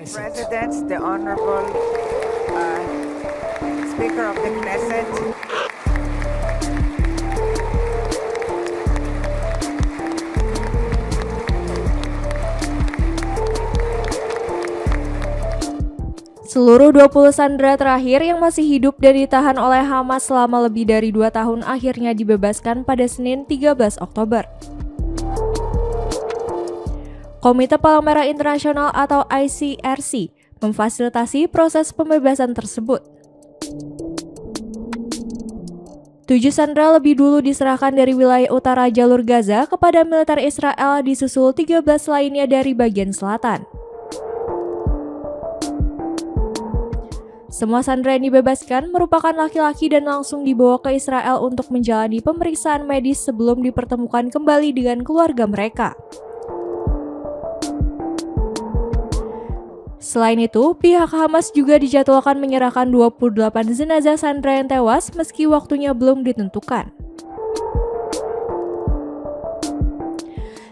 President, the Honorable Speaker of the Knesset. Seluruh 20 sandera terakhir yang masih hidup dan ditahan oleh Hamas selama lebih dari 2 tahun akhirnya dibebaskan pada Senin 13 Oktober. Komite Palang Merah Internasional atau ICRC memfasilitasi proses pembebasan tersebut. 7 sandera lebih dulu diserahkan dari wilayah utara jalur Gaza kepada militer Israel disusul 13 lainnya dari bagian selatan. Semua sandera yang dibebaskan merupakan laki-laki dan langsung dibawa ke Israel untuk menjalani pemeriksaan medis sebelum dipertemukan kembali dengan keluarga mereka. Selain itu, pihak Hamas juga dijadwalkan menyerahkan 28 jenazah sandera yang tewas meski waktunya belum ditentukan.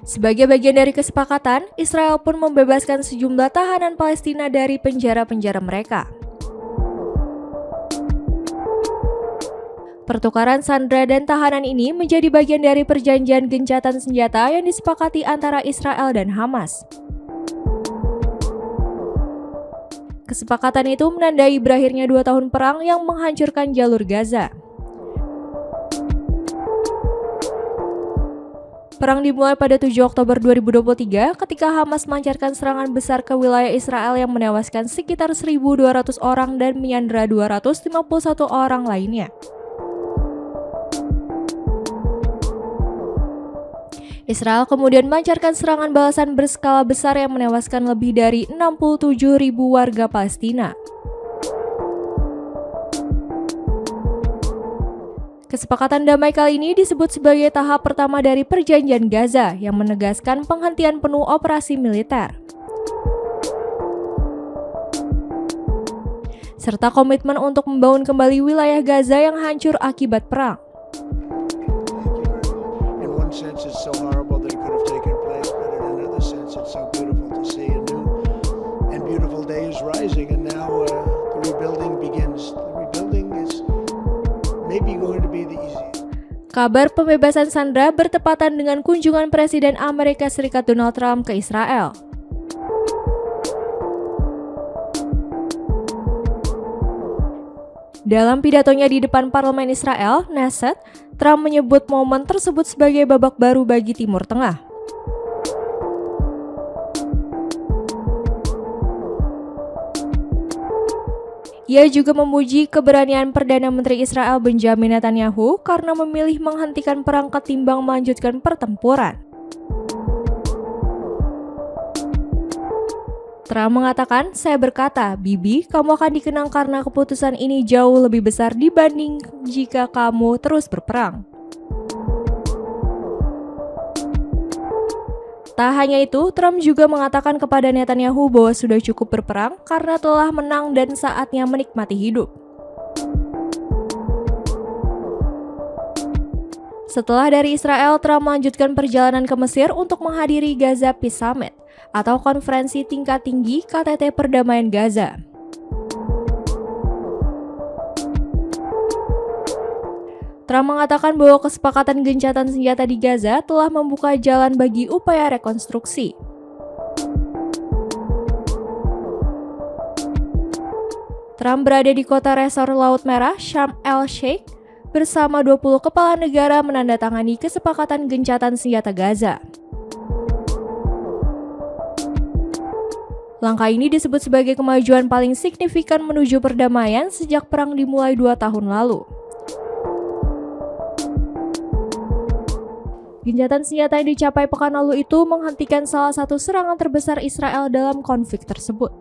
Sebagai bagian dari kesepakatan, Israel pun membebaskan sejumlah tahanan Palestina dari penjara-penjara mereka. Pertukaran sandera dan tahanan ini menjadi bagian dari perjanjian gencatan senjata yang disepakati antara Israel dan Hamas. Kesepakatan itu menandai berakhirnya 2 tahun perang yang menghancurkan jalur Gaza. Perang dimulai pada 7 Oktober 2023 ketika Hamas melancarkan serangan besar ke wilayah Israel yang menewaskan sekitar 1.200 orang dan menyandera 251 orang lainnya. Israel kemudian melancarkan serangan balasan berskala besar yang menewaskan lebih dari 67.000 warga Palestina. Kesepakatan damai kali ini disebut sebagai tahap pertama dari Perjanjian Gaza yang menegaskan penghentian penuh operasi militer, serta komitmen untuk membangun kembali wilayah Gaza yang hancur akibat perang. Sense it's so horrible that it could have taken place, but in another sense it's so beautiful to see a new and beautiful day is rising, and now the rebuilding begins. The rebuilding is maybe going to be the easiest. Kabar pembebasan sandera bertepatan dengan kunjungan Presiden Amerika Serikat Donald Trump ke Israel. Dalam pidatonya di depan parlemen Israel, Knesset, Trump menyebut momen tersebut sebagai babak baru bagi Timur Tengah. Ia juga memuji keberanian Perdana Menteri Israel Benjamin Netanyahu karena memilih menghentikan perang ketimbang melanjutkan pertempuran. Trump mengatakan, "Saya berkata, Bibi, kamu akan dikenang karena keputusan ini jauh lebih besar dibanding jika kamu terus berperang." Tak hanya itu, Trump juga mengatakan kepada Netanyahu bahwa sudah cukup berperang karena telah menang dan saatnya menikmati hidup. Setelah dari Israel, Trump melanjutkan perjalanan ke Mesir untuk menghadiri Gaza Peace Summit atau konferensi tingkat tinggi KTT Perdamaian Gaza. Trump mengatakan bahwa kesepakatan gencatan senjata di Gaza telah membuka jalan bagi upaya rekonstruksi. Trump berada di kota resor Laut Merah, Sharm el-Sheikh, bersama 20 kepala negara menandatangani kesepakatan gencatan senjata Gaza. Langkah ini disebut sebagai kemajuan paling signifikan menuju perdamaian sejak perang dimulai 2 tahun lalu. Gencatan senjata yang dicapai pekan lalu itu menghentikan salah satu serangan terbesar Israel dalam konflik tersebut.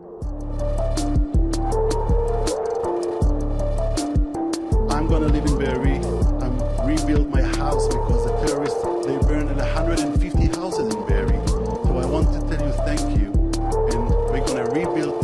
I'm gonna live in Be'eri. I'm rebuild my house because the terrorists they burned 150 houses in Be'eri. So I want to tell you thank you, and we're gonna rebuild